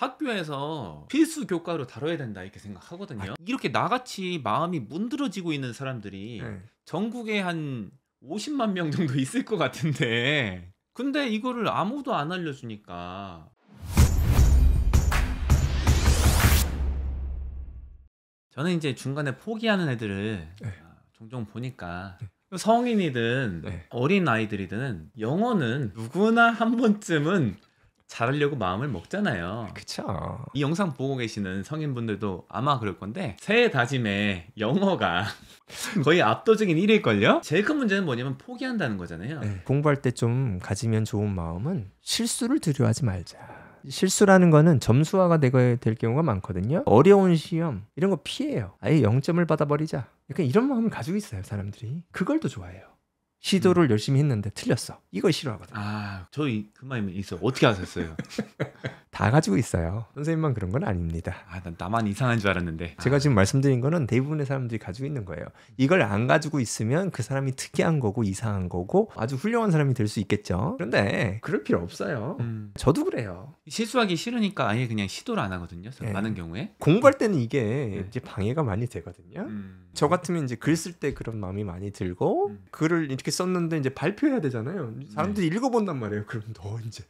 학교에서 필수 교과로 다뤄야 된다 이렇게 생각하거든요. 이렇게 나같이 마음이 문드러지고 있는 사람들이 네. 전국에 한 50만 명 정도 있을 것 같은데 근데 이거를 아무도 안 알려주니까 저는 이제 중간에 포기하는 애들을 네. 종종 보니까 성인이든 네. 어린 아이들이든 영어는 누구나 한 번쯤은 잘하려고 마음을 먹잖아요. 그쵸. 이 영상 보고 계시는 성인분들도 아마 그럴 건데 새해 다짐에 영어가 거의 압도적인 1위일걸요? 제일 큰 문제는 뭐냐면 포기한다는 거잖아요. 네. 공부할 때 좀 가지면 좋은 마음은 실수를 두려워하지 말자. 실수라는 거는 점수화가 될 경우가 많거든요. 어려운 시험 이런 거 피해요. 아예 0점을 받아버리자. 약간 이런 마음을 가지고 있어요, 사람들이. 그걸 더 좋아해요. 시도를 열심히 했는데 틀렸어. 이걸 싫어하거든요. 저 그 마음이 있어. 어떻게 아셨어요? 다 가지고 있어요. 선생님만 그런 건 아닙니다. 난 나만 이상한 줄 알았는데. 제가 지금 말씀드린 거는 대부분의 사람들이 가지고 있는 거예요. 이걸 안 가지고 있으면 그 사람이 특이한 거고 이상한 거고 아주 훌륭한 사람이 될 수 있겠죠. 그런데 그럴 필요 없어요. 저도 그래요. 실수하기 싫으니까 아예 그냥 시도를 안 하거든요. 네. 많은 경우에. 공부할 때는 이게 이제 방해가 많이 되거든요. 음. 저 같으면 이제 글 쓸 때 그런 마음이 많이 들고 글을 이렇게 썼는데 이제 발표해야 되잖아요. 사람들이 읽어본단 말이에요. 그럼 더 이제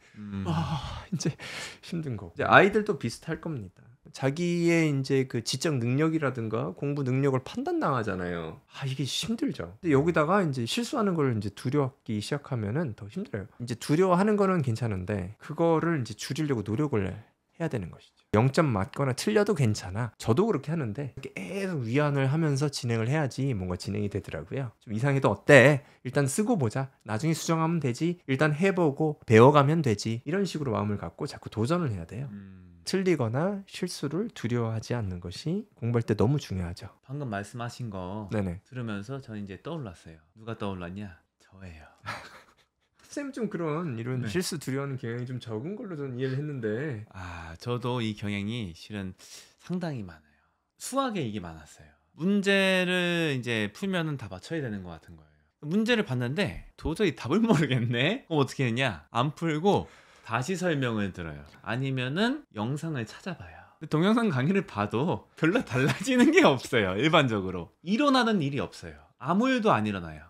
이제 힘든 거고. 이제 아이들도 비슷할 겁니다. 자기의 이제 그 지적 능력이라든가 공부 능력을 판단당하잖아요. 이게 힘들죠. 근데 여기다가 이제 실수하는 걸 이제 두려워하기 시작하면은 더 힘들어요. 이제 두려워하는 거는 괜찮은데 그거를 이제 줄이려고 노력을 해야 되는 것이죠. 0점 맞거나 틀려도 괜찮아. 저도 그렇게 하는데 계속 위안을 하면서 진행을 해야지 뭔가 진행이 되더라고요. 좀 이상해도 어때? 일단 쓰고 보자. 나중에 수정하면 되지. 일단 해보고 배워가면 되지. 이런 식으로 마음을 갖고 자꾸 도전을 해야 돼요. 틀리거나 실수를 두려워하지 않는 것이 공부할 때 너무 중요하죠. 방금 말씀하신 거 네네. 들으면서 저는 이제 떠올랐어요. 누가 떠올랐냐? 저예요. 쌤 좀 그런 이런 네. 실수 두려워하는 경향이 좀 적은 걸로 저는 이해를 했는데 저도 이 경향이 실은 상당히 많아요. 수학에 이게 많았어요. 문제를 이제 풀면은 다 맞춰야 되는 것 같은 거예요. 문제를 봤는데 도저히 답을 모르겠네. 그럼 어떻게 했냐? 안 풀고 다시 설명을 들어요. 아니면은 영상을 찾아봐요. 동영상 강의를 봐도 별로 달라지는 게 없어요. 일반적으로 일어나는 일이 없어요. 아무 일도 안 일어나요.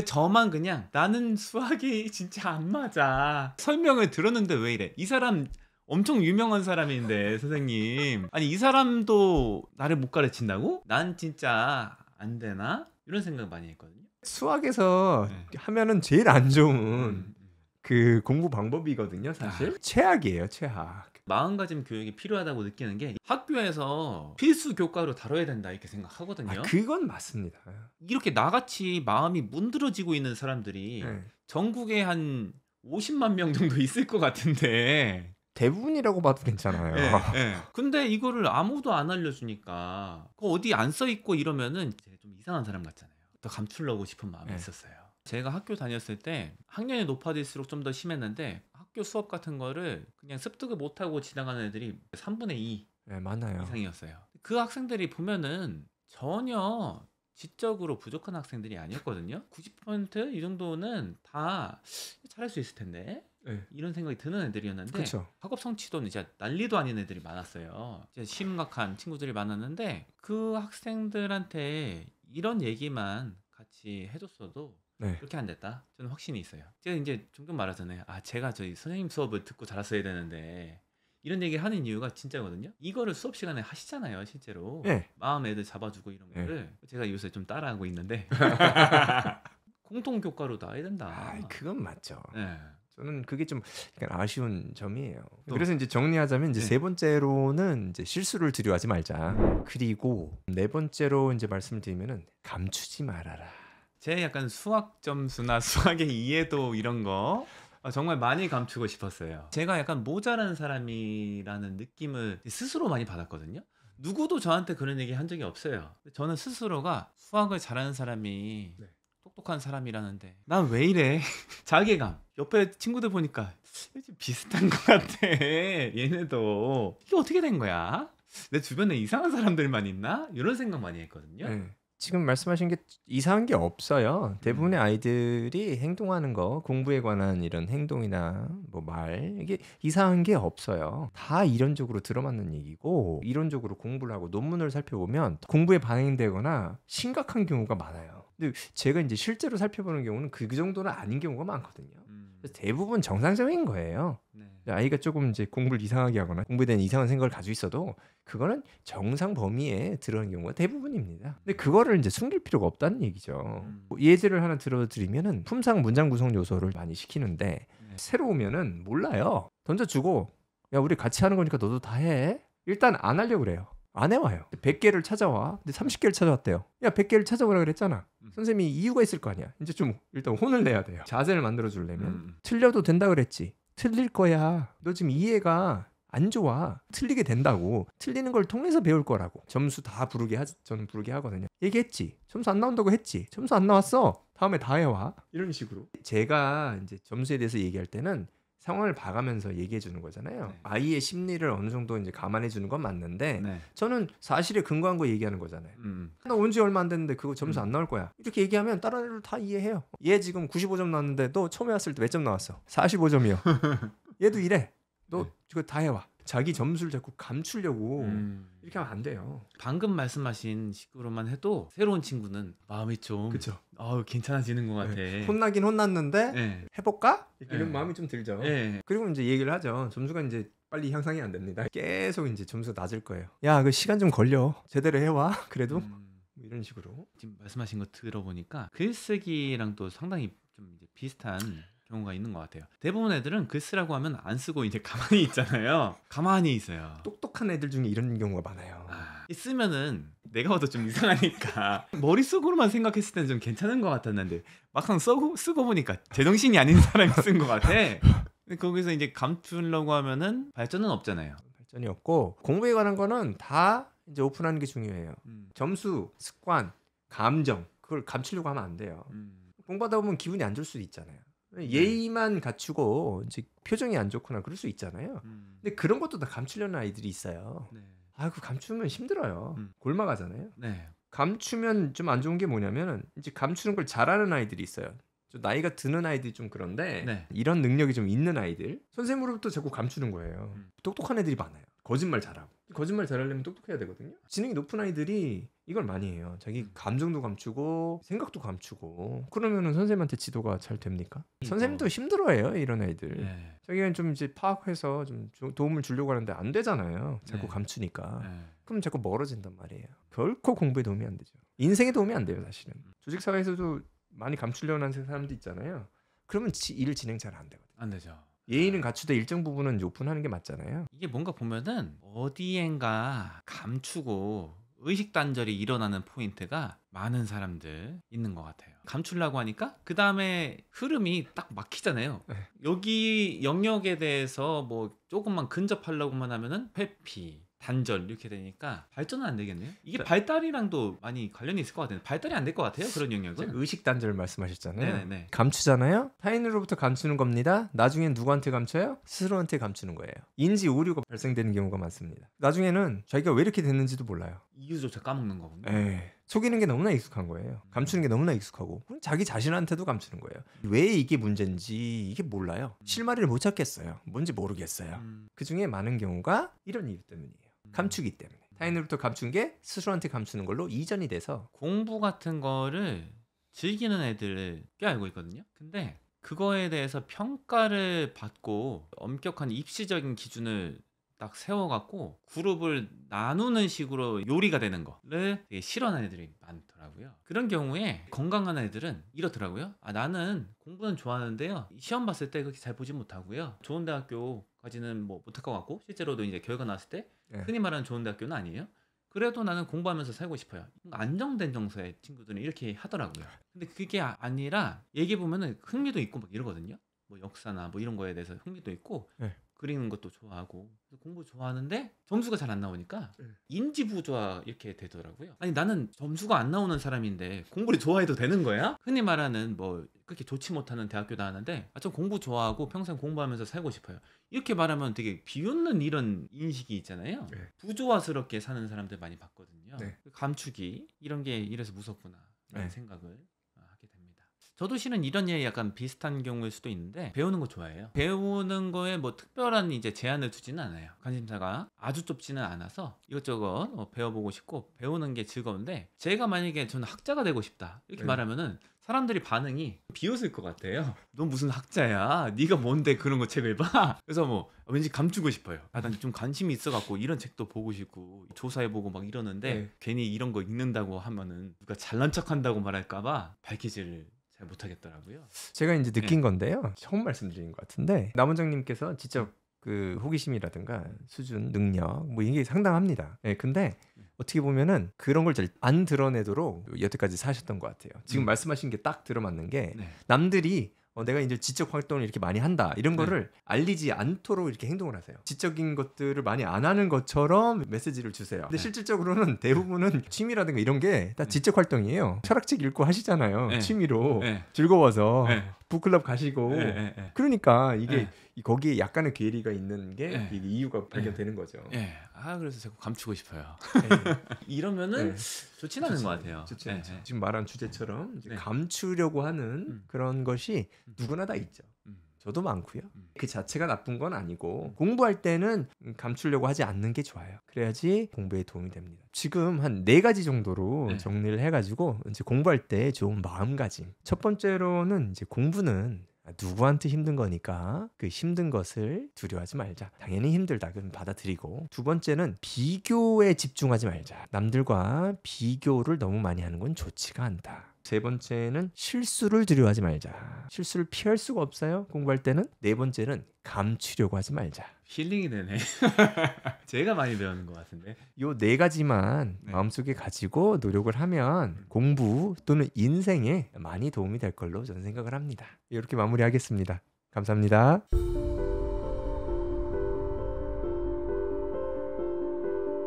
저만 그냥 나는 수학이 진짜 안 맞아. 설명을 들었는데 왜 이래? 이 사람 엄청 유명한 사람인데 선생님. 아니 이 사람도 나를 못 가르친다고? 난 진짜 안 되나? 이런 생각 많이 했거든요. 수학에서 하면은 제일 안 좋은 그 공부 방법이거든요, 사실. 최악이에요, 최악. 마음가짐 교육이 필요하다고 느끼는 게 학교에서 필수 교과로 다뤄야 된다 이렇게 생각하거든요. 그건 맞습니다. 이렇게 나같이 마음이 문드러지고 있는 사람들이 전국에 한 50만 명 정도 있을 것 같은데 대부분이라고 봐도 괜찮아요. 근데 이거를 아무도 안 알려주니까 어디 안 써있고 이러면은 좀 이상한 사람 같잖아요. 더 감추려고 싶은 마음이 있었어요. 제가 학교 다녔을 때 학년이 높아질수록 좀 더 심했는데 학교 수업 같은 거를 그냥 습득을 못하고 지나가는 애들이 3분의 2 많아요. 이상이었어요. 그 학생들이 보면은 전혀 지적으로 부족한 학생들이 아니었거든요. 90% 이 정도는 다 잘할 수 있을 텐데 이런 생각이 드는 애들이었는데 그쵸. 학업 성취도는 이제 난리도 아닌 애들이 많았어요. 이제 심각한 친구들이 많았는데 그 학생들한테 이런 얘기만 같이 해줬어도 그렇게 안 됐다. 저는 확신이 있어요. 제가 이제 종종 말하잖아요. 제가 저희 선생님 수업을 듣고 자랐어야 되는데 이런 얘기를 하는 이유가 진짜거든요. 이거를 수업 시간에 하시잖아요, 실제로. 마음 애들 잡아주고 이런 거를 제가 요새 좀 따라하고 있는데 공통 교과로 나와야 된다. 그건 맞죠. 저는 그게 좀 약간 아쉬운 점이에요. 그래서 이제 정리하자면 이제 네. 세 번째로는 이제 실수를 두려워하지 말자. 그리고 네 번째로 이제 말씀을 드리면은 감추지 말아라. 제 약간 수학 점수나 수학의 이해도 이런 거 정말 많이 감추고 싶었어요. 제가 약간 모자란 사람이라는 느낌을 스스로 많이 받았거든요. 누구도 저한테 그런 얘기 한 적이 없어요. 저는 스스로가 수학을 잘하는 사람이 똑똑한 사람이라는데 난 왜 이래? 자괴감. 옆에 친구들 보니까 비슷한 것 같아. 얘네도 이게 어떻게 된 거야? 내 주변에 이상한 사람들만 있나? 이런 생각 많이 했거든요. 지금 말씀하신 게 이상한 게 없어요. 대부분의 아이들이 행동하는 거, 공부에 관한 이런 행동이나 뭐 말 이게 이상한 게 없어요. 다 이론적으로 들어맞는 얘기고 이론적으로 공부를 하고 논문을 살펴보면 공부에 반영되거나 심각한 경우가 많아요. 근데 제가 이제 실제로 살펴보는 경우는 그 정도는 아닌 경우가 많거든요. 그래서 대부분 정상적인 거예요. 네. 아이가 조금 이제 공부를 이상하게 하거나 공부에 대한 이상한 생각을 가지고 있어도 그거는 정상 범위에 들어간 경우가 대부분입니다. 근데 그거를 이제 숨길 필요가 없다는 얘기죠. 뭐 예제를 하나 들어드리면은 품상 문장 구성 요소를 많이 시키는데 네. 새로 오면은 몰라요. 던져주고 야 우리 같이 하는 거니까 너도 다 해. 일단 안 하려고 그래요. 안 해와요. 100개를 찾아와. 근데 30개를 찾아왔대요. 야 100개를 찾아오라 그랬잖아. 선생님이 이유가 있을 거 아니야. 이제 좀 일단 혼을 내야 돼요. 자세를 만들어 주려면 틀려도 된다 그랬지. 틀릴 거야. 너 지금 이해가 안 좋아. 틀리게 된다고. 틀리는 걸 통해서 배울 거라고. 점수 다 부르게 저는 부르게 하거든요. 얘기했지. 점수 안 나온다고 했지. 점수 안 나왔어. 다음에 다 해와. 이런 식으로. 제가 이제 점수에 대해서 얘기할 때는 상황을 봐가면서 얘기해 주는 거잖아요. 네. 아이의 심리를 어느 정도 이제 감안해 주는 건 맞는데 네. 저는 사실에 근거한 거 얘기하는 거잖아요. 나 온 지 얼마 안 됐는데 그거 점수 안 나올 거야. 이렇게 얘기하면 다른 애들 다 이해해요. 얘 지금 95점 나왔는데 너 처음에 왔을 때 몇 점 나왔어? 45점이요. 얘도 이래. 너 이거 다 해와. 자기 점수를 자꾸 감추려고 이렇게 하면 안 돼요. 방금 말씀하신 식으로만 해도 새로운 친구는 마음이 좀 그렇죠. 괜찮아지는 것 같아. 혼나긴 혼났는데 네. 해볼까? 이런 네. 마음이 좀 들죠. 네. 그리고 이제 얘기를 하죠. 점수가 이제 빨리 향상이 안 됩니다. 계속 이제 점수가 낮을 거예요. 야, 그 시간 좀 걸려. 제대로 해와. 그래도 뭐 이런 식으로. 지금 말씀하신 거 들어보니까 글쓰기랑 또 상당히 좀 이제 비슷한 경우가 있는 것 같아요. 대부분 애들은 글 쓰라고 하면 안 쓰고 이제 가만히 있잖아요. 가만히 있어요. 똑똑한 애들 중에 이런 경우가 많아요. 쓰면은 내가 봐도 좀 이상하니까 머릿속으로만 생각했을 때는 좀 괜찮은 것 같았는데 막상 쓰고 보니까 제정신이 아닌 사람이 쓴 것 같아. 근데 거기서 이제 감추려고 하면은 발전은 없잖아요. 발전이 없고 공부에 관한 거는 다 이제 오픈하는 게 중요해요. 점수, 습관, 감정 그걸 감추려고 하면 안 돼요. 공부하다 보면 기분이 안 좋을 수도 있잖아요. 예의만 갖추고 이제 표정이 안 좋거나 그럴 수 있잖아요. 근데 그런 것도 다 감추려는 아이들이 있어요. 네. 그 감추면 힘들어요. 골마가잖아요. 네. 감추면 좀 안 좋은 게 뭐냐면은 이제 감추는 걸 잘하는 아이들이 있어요. 좀 나이가 드는 아이들이 좀 그런데 네. 이런 능력이 좀 있는 아이들 선생님으로부터 자꾸 감추는 거예요. 똑똑한 애들이 많아요. 거짓말 잘하고. 거짓말 잘하려면 똑똑해야 되거든요. 지능이 높은 아이들이 이걸 많이 해요. 자기 감정도 감추고 생각도 감추고 그러면은 선생님한테 지도가 잘 됩니까? 선생님도 힘들어해요 이런 애들. 네. 자기가 좀 이제 파악해서 좀 도움을 주려고 하는데 안 되잖아요. 자꾸 네. 감추니까. 네. 그럼 자꾸 멀어진단 말이에요. 결코 공부에 도움이 안 되죠. 인생에 도움이 안 돼요 사실은. 조직사회에서도 많이 감추려는 하는 사람도 있잖아요. 그러면 일 진행 잘 안 되거든요. 안 되죠. 예의는 갖추되 일정 부분은 이제 오픈하는 게 맞잖아요. 이게 뭔가 보면은 어디엔가 감추고 의식 단절이 일어나는 포인트가 많은 사람들 있는 것 같아요. 감추려고 하니까 그 다음에 흐름이 딱 막히잖아요. 네. 여기 영역에 대해서 뭐 조금만 근접하려고만 하면은 회피, 단절 이렇게 되니까 발전은 안 되겠네요. 이게 발달이랑도 많이 관련이 있을 것 같아요. 발달이 안 될 것 같아요. 그런 영역은. 의식 단절 말씀하셨잖아요. 네네. 감추잖아요. 타인으로부터 감추는 겁니다. 나중엔 누구한테 감춰요? 스스로한테 감추는 거예요. 인지 오류가 발생되는 경우가 많습니다. 나중에는 자기가 왜 이렇게 됐는지도 몰라요. 이유조차 까먹는 거군요. 속이는 게 너무나 익숙한 거예요. 감추는 게 너무나 익숙하고 자기 자신한테도 감추는 거예요. 왜 이게 문제인지 이게 몰라요. 실마리를 못 찾겠어요. 뭔지 모르겠어요. 그중에 많은 경우가 이런 이유 때문이에요. 감추기 때문에. 타인으로부터 감춘 게 스스로한테 감추는 걸로 이전이 돼서 공부 같은 거를 즐기는 애들을 꽤 알고 있거든요. 근데 그거에 대해서 평가를 받고 엄격한 입시적인 기준을 딱 세워갖고 그룹을 나누는 식으로 요리가 되는 거를 되게 싫어하는 애들이 많더라고요. 그런 경우에 건강한 애들은 이렇더라고요. 나는 공부는 좋아하는데요. 시험 봤을 때 그렇게 잘 보지 못하고요. 좋은 대학교까지는 뭐 못할 것 같고 실제로도 이제 결과 나왔을 때 흔히 말하는 좋은 대학교는 아니에요. 그래도 나는 공부하면서 살고 싶어요. 안정된 정서의 친구들은 이렇게 하더라고요. 근데 그게 아니라 얘기해 보면은 흥미도 있고 막 이러거든요. 뭐 역사나 뭐 이런 거에 대해서 흥미도 있고 그리는 것도 좋아하고 공부 좋아하는데 점수가 잘 안 나오니까 인지 부조화 이렇게 되더라고요. 아니 나는 점수가 안 나오는 사람인데 공부를 좋아해도 되는 거야? 흔히 말하는 뭐 그렇게 좋지 못하는 대학교 나왔는데 저 공부 좋아하고 평생 공부하면서 살고 싶어요. 이렇게 말하면 되게 비웃는 이런 인식이 있잖아요. 네. 부조화스럽게 사는 사람들 많이 봤거든요. 네. 감추기 이런 게 이래서 무섭구나 라는 네. 생각을 하게 됩니다. 저도 실은 이런 예 약간 비슷한 경우일 수도 있는데 배우는 거 좋아해요. 배우는 거에 뭐 특별한 이제 제한을 두지는 않아요. 관심사가 아주 좁지는 않아서 이것저것 배워보고 싶고 배우는 게 즐거운데 제가 만약에 저는 학자가 되고 싶다 이렇게 네. 말하면은 사람들이 반응이 비웃을 것 같아요. 넌 무슨 학자야? 네가 뭔데 그런 거 책을 봐? 그래서 뭐 왠지 감추고 싶어요. 난 좀 관심이 있어갖고 이런 책도 보고 싶고 조사해보고 막 이러는데 네. 괜히 이런 거 읽는다고 하면은 누가 잘난 척한다고 말할까봐 밝히지를 잘 못하겠더라고요. 제가 이제 느낀 건데요. 처음 말씀드린 것 같은데 남원장님께서 직접 그 호기심이라든가 수준, 능력 뭐 이게 상당합니다. 예, 근데 어떻게 보면은 그런 걸 잘 안 드러내도록 여태까지 사셨던 것 같아요. 지금 말씀하신 게 딱 들어맞는 게 네. 남들이 내가 이제 지적 활동을 이렇게 많이 한다 이런 네. 거를 알리지 않도록 이렇게 행동을 하세요. 지적인 것들을 많이 안 하는 것처럼 메시지를 주세요. 근데 네. 실질적으로는 대부분은 취미라든가 이런 게 다 지적 활동이에요. 철학책 읽고 하시잖아요. 네. 취미로 네. 즐거워서 네. 북클럽 가시고 네. 그러니까 이게 네. 거기에 약간의 괴리가 있는 게 네. 이게 이유가 발견되는 거죠. 예. 그래서 자꾸 감추고 싶어요. 네. 이러면은 네. 좋진 않은 것 같아요. 좋지 예, 않죠. 예. 지금 말한 주제처럼 이제 네. 감추려고 하는 그런 것이 누구나 다 있죠. 저도 많고요. 그 자체가 나쁜 건 아니고 공부할 때는 감추려고 하지 않는 게 좋아요. 그래야지 공부에 도움이 됩니다. 지금 한 4가지 정도로 네. 정리를 해가지고 이제 공부할 때 좋은 마음가짐. 첫 번째로는 이제 공부는 누구한테 힘든 거니까 그 힘든 것을 두려워하지 말자. 당연히 힘들다. 그럼 받아들이고. 두 번째는 비교에 집중하지 말자. 남들과 비교를 너무 많이 하는 건 좋지가 않다. 세 번째는 실수를 두려워하지 말자. 실수를 피할 수가 없어요. 공부할 때는. 네 번째는 감추려고 하지 말자. 힐링이 되네. 제가 많이 배우는 것 같은데. 요 4가지만 네. 마음속에 가지고 노력을 하면 공부 또는 인생에 많이 도움이 될 걸로 저는 생각을 합니다. 이렇게 마무리하겠습니다. 감사합니다.